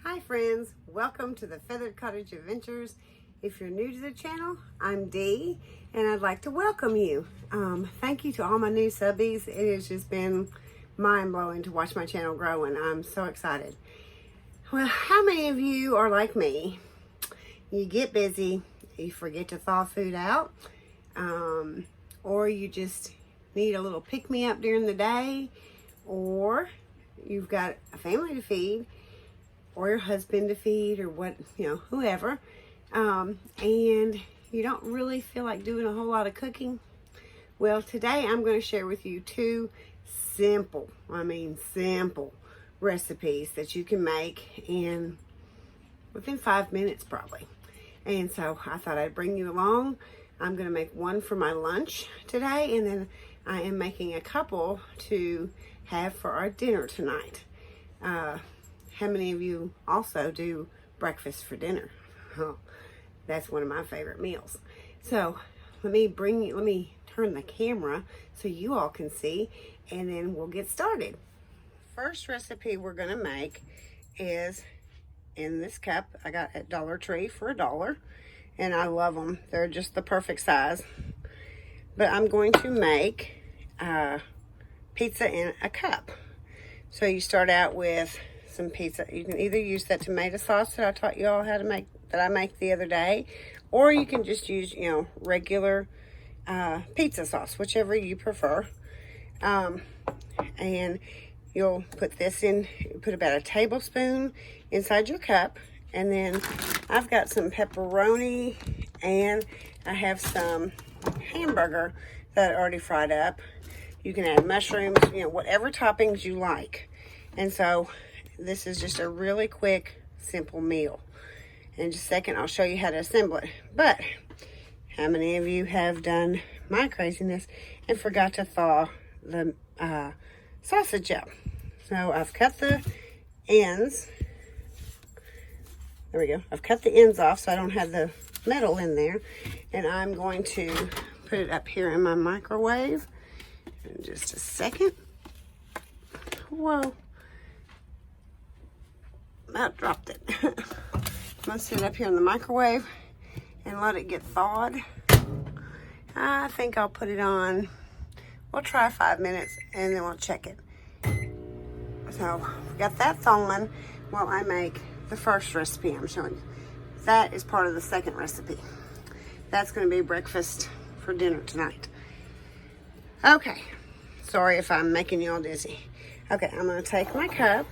Hi friends, welcome to the Feathered Cottage Adventures. If you're new to the channel, I'm Dee and I'd like to welcome you. Thank you to all my new subbies. It has just been mind-blowing to watch my channel grow and I'm so excited. Well, how many of you are like me? You get busy, you forget to thaw food out, or you just need a little pick-me-up during the day, or you've got a family to feed, or your husband to feed, or what, whoever, and you don't really feel like doing a whole lot of cooking. Well, today I'm going to share with you two simple recipes that you can make within 5 minutes probably. And so I thought I'd bring you along. I'm going to make one for my lunch today, and then I am making a couple to have for our dinner tonight. How many of you also do breakfast for dinner? Oh, that's one of my favorite meals. So let me turn the camera so you all can see, and then we'll get started. First recipe we're gonna make is in this cup I got at Dollar Tree for $1, and I love them. They're just the perfect size. But I'm going to make pizza in a cup. So you start out with some pizza. You can either use that tomato sauce that I taught you all how to make, that I make the other day, or you can just use, regular pizza sauce, whichever you prefer. And you'll put this in, put about a tablespoon inside your cup, and then I've got some pepperoni and I have some hamburger that I already fried up. You can add mushrooms, whatever toppings you like. And so this is just a really quick, simple meal. In just a second, I'll show you how to assemble it. But how many of you have done my craziness and forgot to thaw the sausage up? So I've cut the ends. There we go. I've cut the ends off so I don't have the metal in there. And I'm going to put it up here in my microwave in just a second. Whoa. About dropped it. I'm gonna sit it up here in the microwave and let it get thawed. I think I'll put it on, we'll try 5 minutes and then we'll check it. So we got that thawing while I make the first recipe I'm showing you. That is part of the second recipe. That's gonna be breakfast for dinner tonight. Okay, sorry if I'm making you all dizzy. Okay, I'm gonna take my cup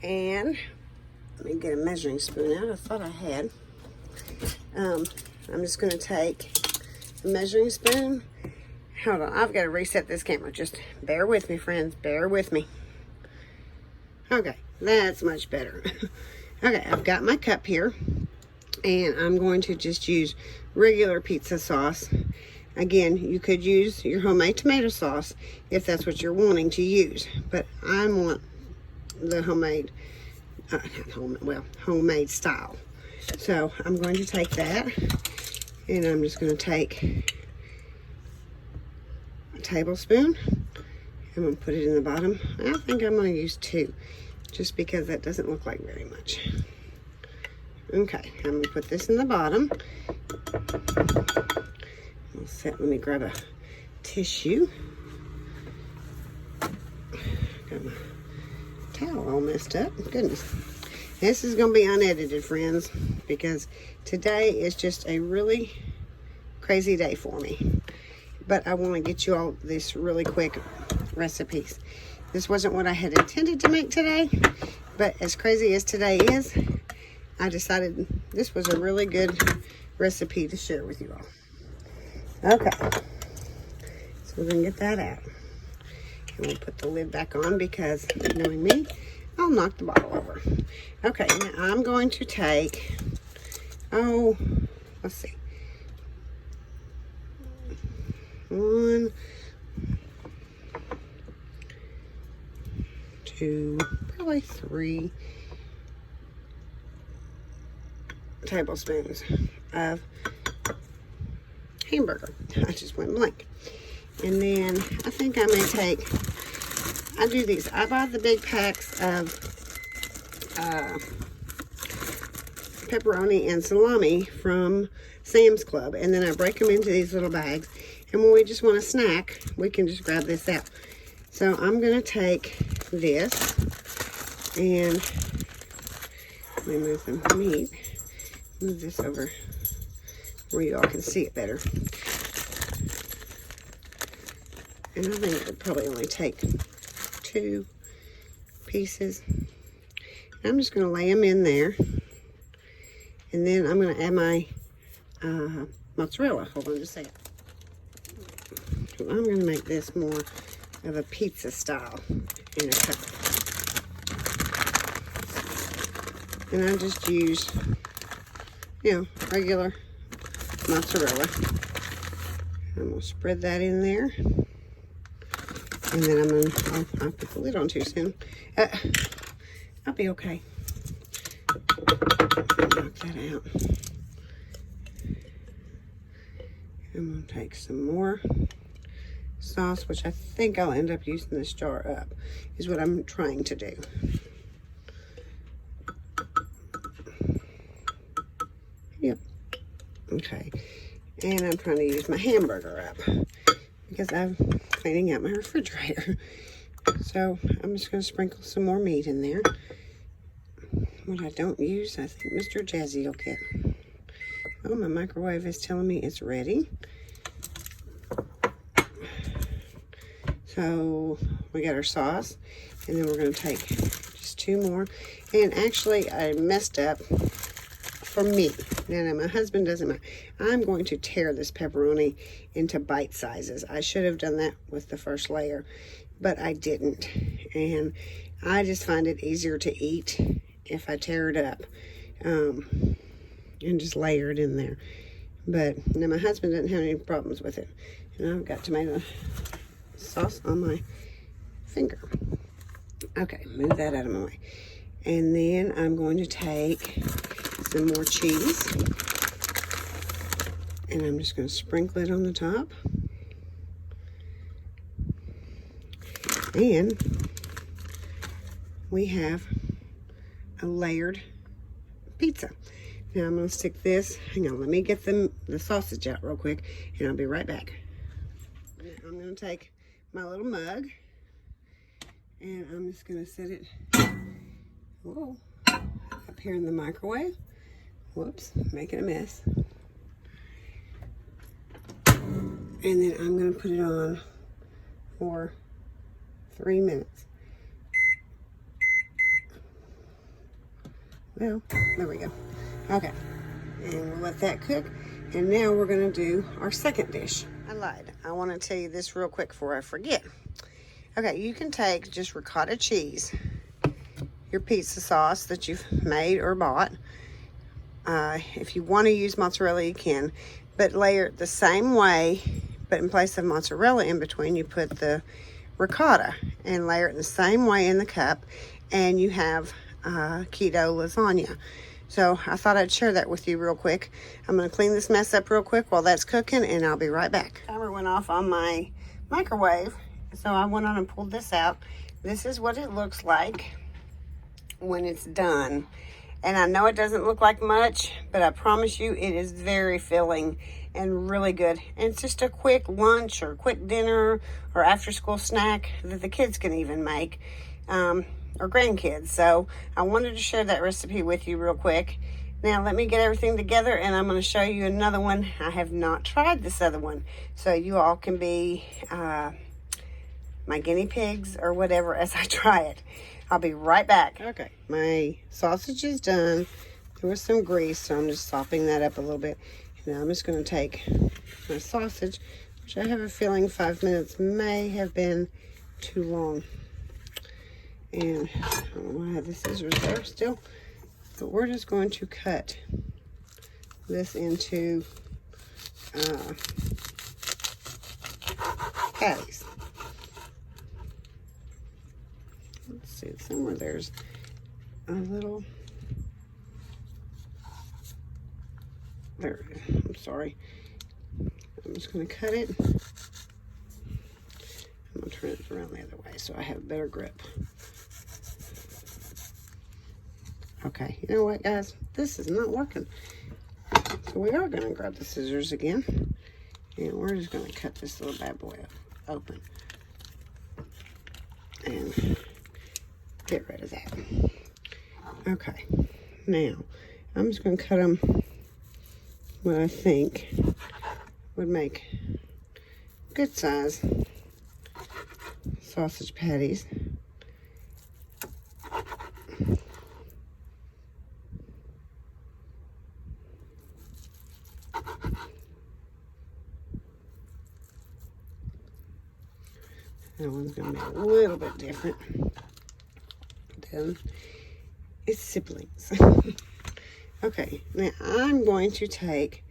and let me get a measuring spoon out. I thought I had. I'm just going to take a measuring spoon. Hold on, I've got to reset this camera. Just bear with me, friends. Bear with me. Okay, that's much better. Okay, I've got my cup here, and I'm going to just use regular pizza sauce. Again, you could use your homemade tomato sauce if that's what you're wanting to use, but I want the homemade style. So I'm going to take that, and I'm just going to take a tablespoon. I'm going to put it in the bottom. I think I'm going to use 2, just because that doesn't look like very much. Okay, I'm going to put this in the bottom. Let me grab a tissue. Got my towel all messed up. Goodness. This is going to be unedited, friends, because today is just a really crazy day for me. But I want to get you all these really quick recipes. This wasn't what I had intended to make today, but as crazy as today is, I decided this was a really good recipe to share with you all. Okay, so we're going to get that out. And we'll put the lid back on because, knowing me, I'll knock the bottle over. Okay, now I'm going to take, let's see. 1, 2, probably 3 tablespoons of hamburger. I just went blank. And then I think I may take, I do these, I buy the big packs of pepperoni and salami from Sam's Club, and then I break them into these little bags, and when we just want a snack, we can just grab this out. So I'm going to take this, and let me move the meat, move this over where you all can see it better. And I think it would probably only take 2 pieces. I'm just going to lay them in there. And then I'm going to add my mozzarella. Hold on just a second. So I'm going to make this more of a pizza style in a cup. And I just use, regular mozzarella. I'm going to spread that in there. And then I'm going to, I put the lid on too soon. I'll be okay. Knock that out. I'm going to take some more sauce, which I think I'll end up using this jar up, is what I'm trying to do. Yep. Okay. And I'm trying to use my hamburger up because I'm cleaning out my refrigerator. So I'm just going to sprinkle some more meat in there. What I don't use, I think Mr. Jazzy will get. Oh, my microwave is telling me it's ready. So we got our sauce, and then we're going to take just 2 more. And actually, I messed up for me. Now, my husband doesn't mind. I'm going to tear this pepperoni into bite sizes. I should have done that with the first layer, but I didn't. And I just find it easier to eat if I tear it up and just layer it in there. But now my husband doesn't have any problems with it. And I've got tomato sauce on my finger. Okay, move that out of my way. And then I'm going to take some more cheese. And I'm just going to sprinkle it on the top. And we have a layered pizza. Now I'm going to stick this, hang on, let me get the sausage out real quick, and I'll be right back. I'm going to take my little mug, and I'm just going to set it, up here in the microwave. Whoops, making a mess. And then I'm going to put it on for 3 minutes. Well, there we go. Okay, and we'll let that cook. And now we're going to do our second dish. I lied. I want to tell you this real quick before I forget. Okay, you can take just ricotta cheese, your pizza sauce that you've made or bought. If you want to use mozzarella, you can, but layer it the same way, but in place of mozzarella in between, you put the ricotta and layer it the same way in the cup, and you have keto lasagna. So I thought I'd share that with you real quick. I'm going to clean this mess up real quick while that's cooking, and I'll be right back. Timer went off on my microwave, so I went on and pulled this out. This is what it looks like when it's done. And I know it doesn't look like much, but I promise you it is very filling and really good. And it's just a quick lunch or quick dinner or after school snack that the kids can even make. Or grandkids. So I wanted to share that recipe with you real quick. Now let me get everything together, and I'm going to show you another one. I have not tried this other one, so you all can be my guinea pigs or whatever as I try it. I'll be right back. Okay, my sausage is done. There was some grease, so I'm just softening that up a little bit. Now I'm just going to take my sausage, which I have a feeling 5 minutes may have been too long. And I don't know why I have the scissors there still, but we're just going to cut this into patties. Let's see, somewhere there's a little, there, I'm sorry. I'm just going to cut it. I'm going to turn it around the other way so I have better grip. Okay, you know what, guys? This is not working. So we are going to grab the scissors again. And we're just going to cut this little bad boy open. And get rid of that. Okay, now I'm just going to cut them what I think would make good size sausage patties. That one's going to be a little bit different than its siblings. Okay, now I'm going to take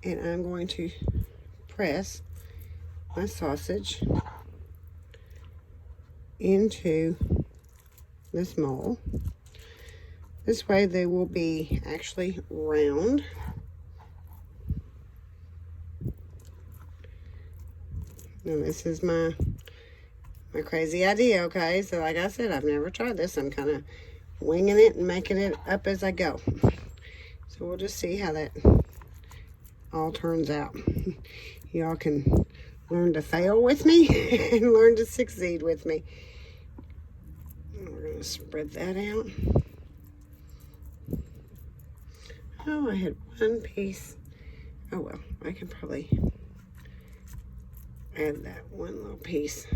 and I'm going to press my sausage into this mold. This way they will be actually round. Now this is my crazy idea, okay? So like I said, I've never tried this. I'm kind of winging it and making it up as I go. So we'll just see how that all turns out. Y'all can learn to fail with me and learn to succeed with me. And we're going to spread that out. Oh, I had one piece. Oh well, I can probably add that one little piece.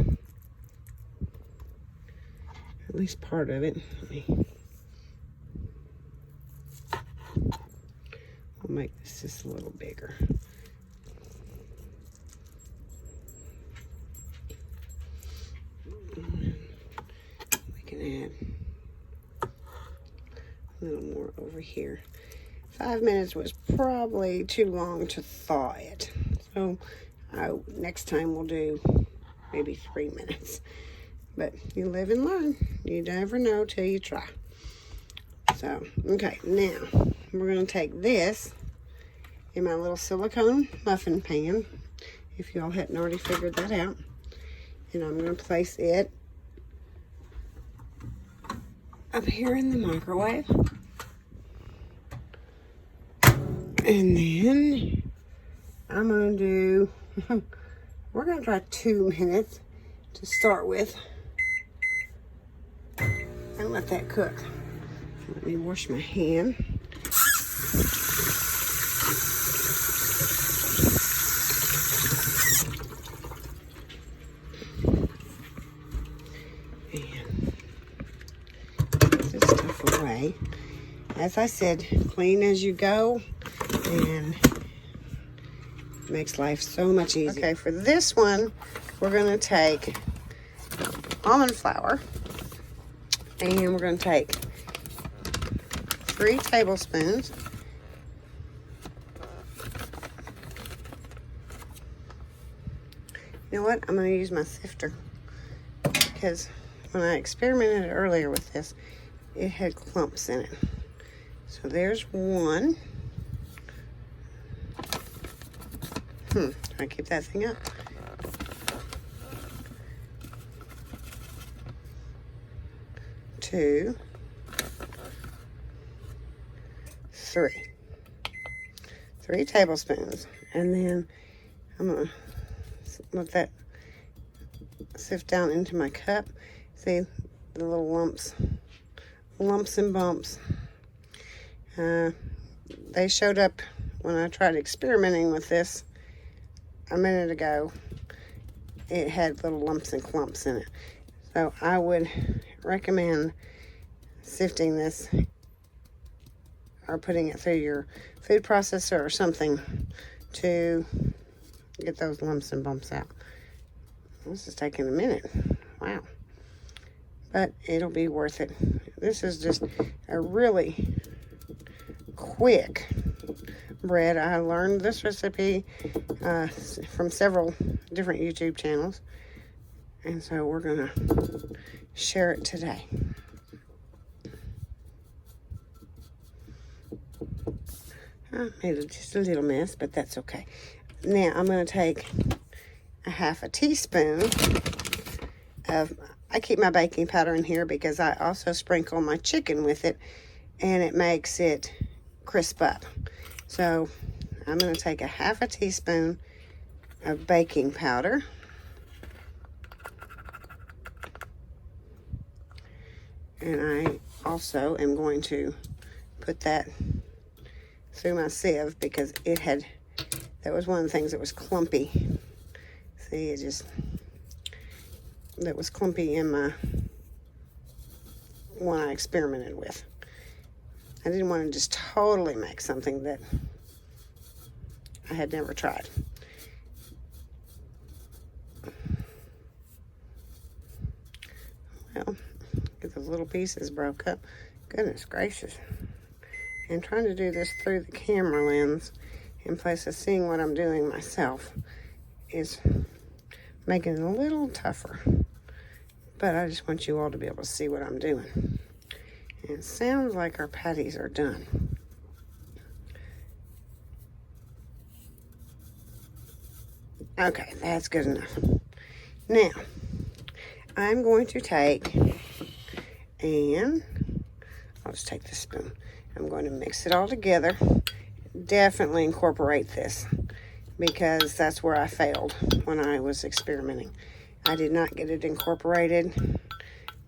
At least part of it. I'll make this just a little bigger. We can add a little more over here. 5 minutes was probably too long to thaw it. So next time we'll do maybe 3 minutes. But you live and learn. You never know till you try. So, okay, now we're going to take this in my little silicone muffin pan, if y'all hadn't already figured that out. And I'm going to place it up here in the microwave. And then I'm going to do, we're going to try 2 minutes to start with. And let that cook. Let me wash my hand. And put this stuff away. As I said, clean as you go, and makes life so much easier. Okay, for this one, we're going to take almond flour. And we're going to take 3 tablespoons. You know what? I'm going to use my sifter. Because when I experimented earlier with this, it had clumps in it. So there's 1. Can I keep that thing up? 2, 3. 3 tablespoons. And then I'm going to let that sift down into my cup. See the little lumps and bumps. They showed up when I tried experimenting with this a minute ago. It had little lumps and clumps in it. So I would recommend sifting this or putting it through your food processor or something to get those lumps and bumps out. This is taking a minute. Wow. But it'll be worth it. This is just a really quick bread. I learned this recipe from several different YouTube channels. And so we're going to share it today. I made just a little mess, but that's okay. Now I'm going to take a 1/2 teaspoon of, I keep my baking powder in here because I also sprinkle my chicken with it and it makes it crisp up. So I'm going to take a half a teaspoon of baking powder. And I also am going to put that through my sieve because that was one of the things that was clumpy. See, that was clumpy in my one I experimented with. I didn't want to just totally make something that I had never tried. Well, get those little pieces broke up. Goodness gracious. And trying to do this through the camera lens in place of seeing what I'm doing myself is making it a little tougher. But I just want you all to be able to see what I'm doing. And it sounds like our patties are done. Okay, that's good enough. Now, I'm going to take, and I'll just take this spoon. I'm going to mix it all together. Definitely incorporate this because that's where I failed when I was experimenting. I did not get it incorporated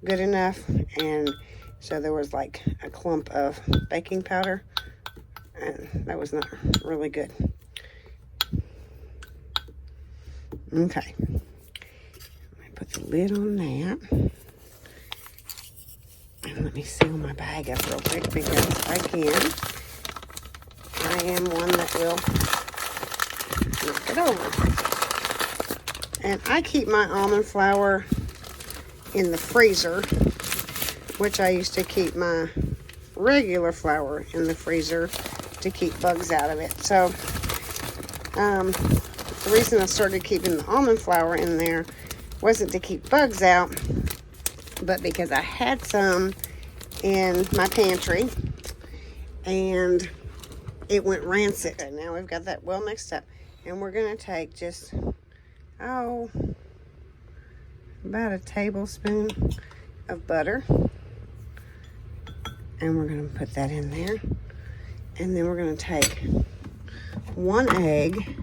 good enough, and so there was like a clump of baking powder, and that was not really good. Okay, let me put the lid on that. And let me seal my bag up real quick because I am one that will knock it over. And I keep my almond flour in the freezer, which I used to keep my regular flour in the freezer to keep bugs out of it. So the reason I started keeping the almond flour in there wasn't to keep bugs out, but because I had some in my pantry and it went rancid. Okay, now we've got that well mixed up, and we're going to take just about a tablespoon of butter, and we're going to put that in there, and then we're going to take 1 egg,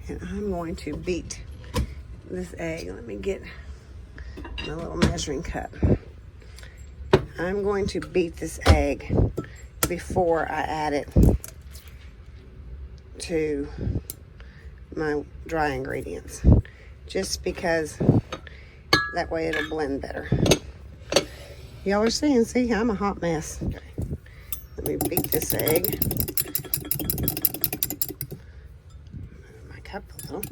and I'm going to beat this egg. Let me get my little measuring cup. I'm going to beat this egg before I add it to my dry ingredients, just because that way it'll blend better. Y'all are seeing, see, I'm a hot mess. Okay. Let me beat this egg. Move my cup a little.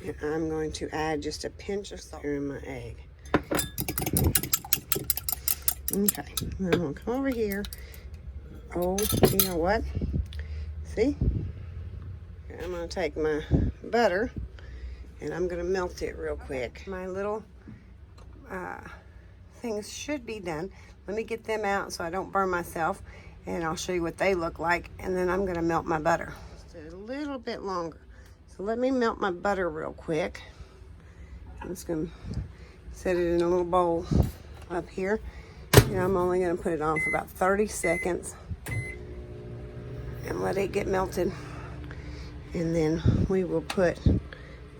And I'm going to add just a pinch of salt in my egg. Okay, then I'm going to come over here. Oh, you know what? See? I'm going to take my butter and I'm going to melt it real quick. My little things should be done. Let me get them out so I don't burn myself, and I'll show you what they look like, and then I'm going to melt my butter. Just a little bit longer. So let me melt my butter real quick. I'm just going to set it in a little bowl up here. And I'm only going to put it on for about 30 seconds and let it get melted. And then we will put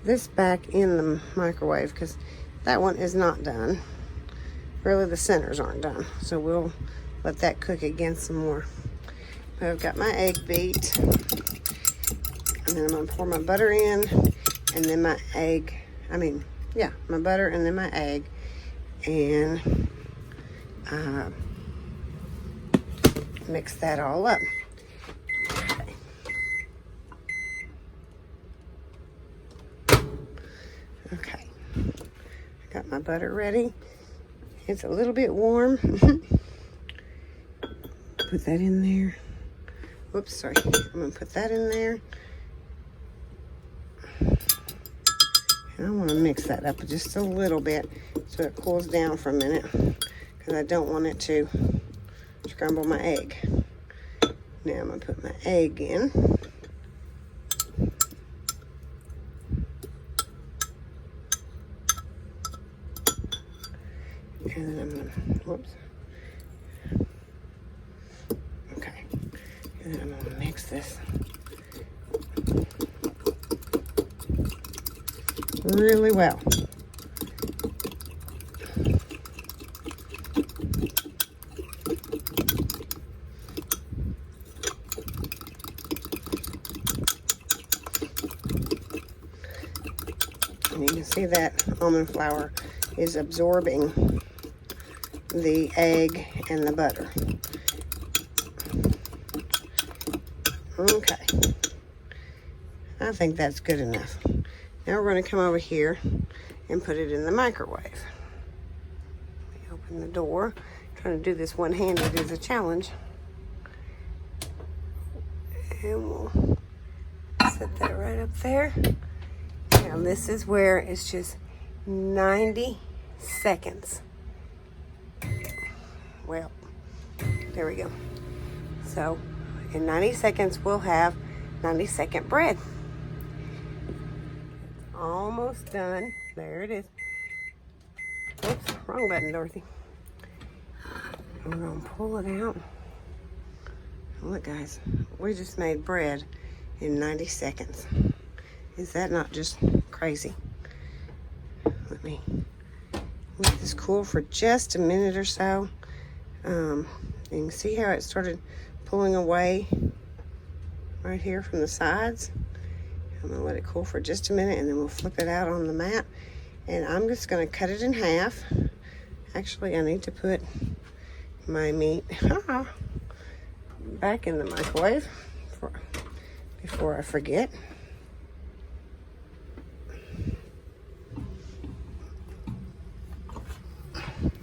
this back in the microwave because that one is not done. Really, the centers aren't done. So we'll let that cook again some more. But I've got my egg beat. And then I'm going to pour my butter in, and then my egg. My butter and then my egg. And mix that all up. Okay. I got my butter ready. It's a little bit warm. Put that in there. Whoops, sorry. I'm going to put that in there. And I want to mix that up just a little bit so it cools down for a minute, because I don't want it to scramble my egg. Now I'm going to put my egg in. And then I'm gonna, whoops. Okay. And then I'm gonna mix this really well. And you can see that almond flour is absorbing the egg and the butter. Okay. I think that's good enough. Now we're going to come over here and put it in the microwave. Let me open the door. I'm trying to do this one-handed is a challenge. And we'll set that right up there. Now this is where it's just 90 seconds. Well, there we go. So in 90 seconds we'll have 90-second bread. Almost done. There it is. Oops, wrong button, Dorothy. We're gonna pull it out. Look, guys, we just made bread in 90 seconds. Is that not just crazy? Let me let this cool for just a minute or so. You can see how it started pulling away right here from the sides. I'm gonna let it cool for just a minute and then we'll flip it out on the mat. And I'm just gonna cut it in half. Actually, I need to put my meat back in the microwave before I forget.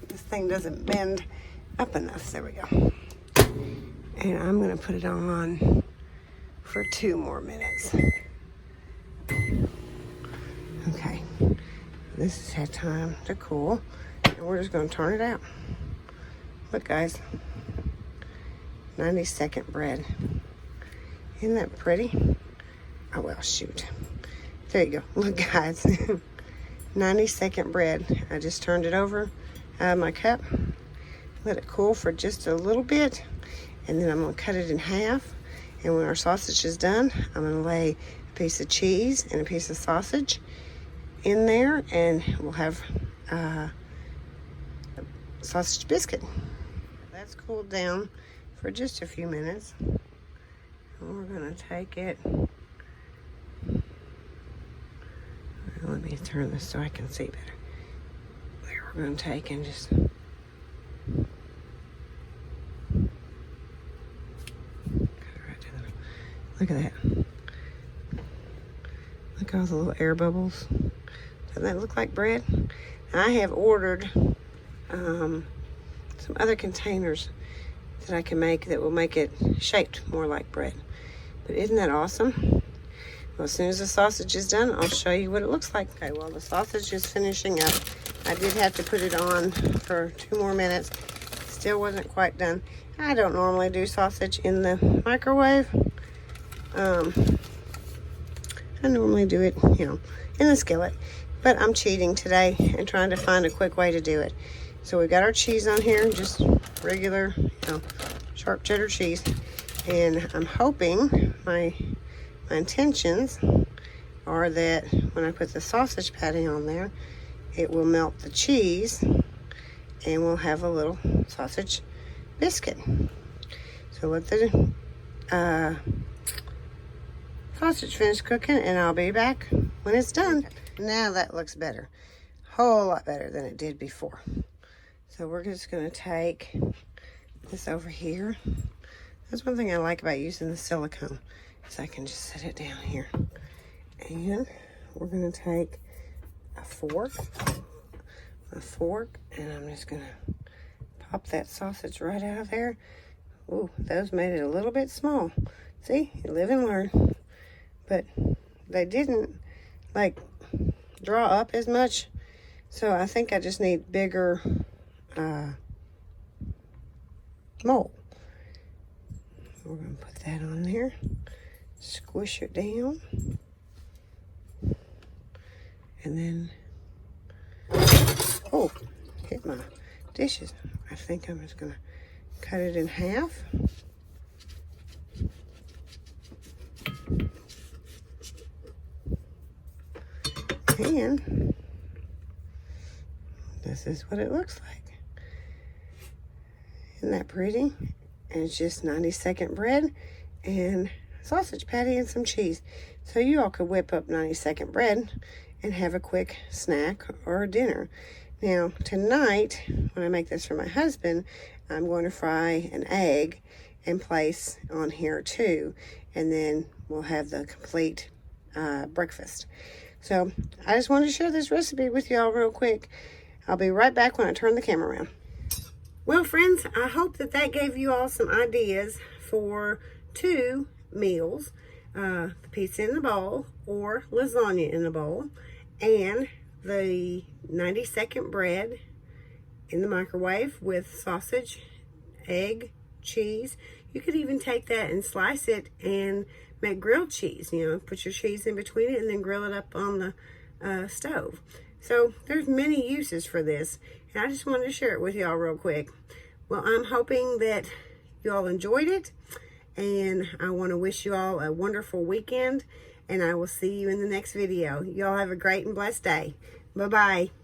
This thing doesn't bend up enough. There we go. And I'm gonna put it on for 2 more minutes. Okay, this has had time to cool, and we're just gonna turn it out. Look, guys, 90-second bread. Isn't that pretty? Oh, well, shoot. There you go. Look, guys, 90-second bread. I just turned it over out of my cup, let it cool for just a little bit, and then I'm gonna cut it in half. And when our sausage is done, I'm gonna lay a piece of cheese and a piece of sausage in there, and we'll have a sausage biscuit. That's cooled down for just a few minutes. And we're gonna take it. Let me turn this so I can see better. There, we're gonna take and just look at that. Look at all the little air bubbles. Doesn't that look like bread? I have ordered some other containers that I can make that will make it shaped more like bread. But isn't that awesome? Well, as soon as the sausage is done, I'll show you what it looks like. Okay, well, the sausage is finishing up. I did have to put it on for 2 more minutes. Still wasn't quite done. I don't normally do sausage in the microwave. I normally do it, in the skillet, but I'm cheating today and trying to find a quick way to do it. So we got our cheese on here, just regular, sharp cheddar cheese, and I'm hoping my intentions are that when I put the sausage patty on there, it will melt the cheese and we'll have a little sausage biscuit. So let the sausage finish cooking, and I'll be back when it's done. Now that looks better. Whole lot better than it did before. So we're just going to take this over here. That's one thing I like about using the silicone, is I can just set it down here. And we're going to take a fork, and I'm just going to pop that sausage right out of there. Ooh, those made it a little bit small. See, you live and learn. But they didn't draw up as much, so I think I just need bigger mold. We're gonna put that on there, squish it down, and then hit my dishes. I think I'm just gonna cut it in half. And this is what it looks like. Isn't that pretty? And it's just 90-second bread and sausage patty and some cheese. So you all could whip up 90-second bread and have a quick snack or dinner. Now, tonight, when I make this for my husband, I'm going to fry an egg and place on here too. And then we'll have the complete breakfast. So I just wanted to share this recipe with y'all real quick. I'll be right back when I turn the camera around. Well, friends, I hope that gave you all some ideas for 2 meals. The pizza in the bowl or lasagna in the bowl. And the 90-second bread in the microwave with sausage, egg, cheese. You could even take that and slice it and make grilled cheese. You know, put your cheese in between it and then grill it up on the stove. So there's many uses for this, and I just wanted to share it with y'all real quick. Well, I'm hoping that you all enjoyed it, and I want to wish you all a wonderful weekend, and I will see you in the next video. Y'all have a great and blessed day. Bye-bye.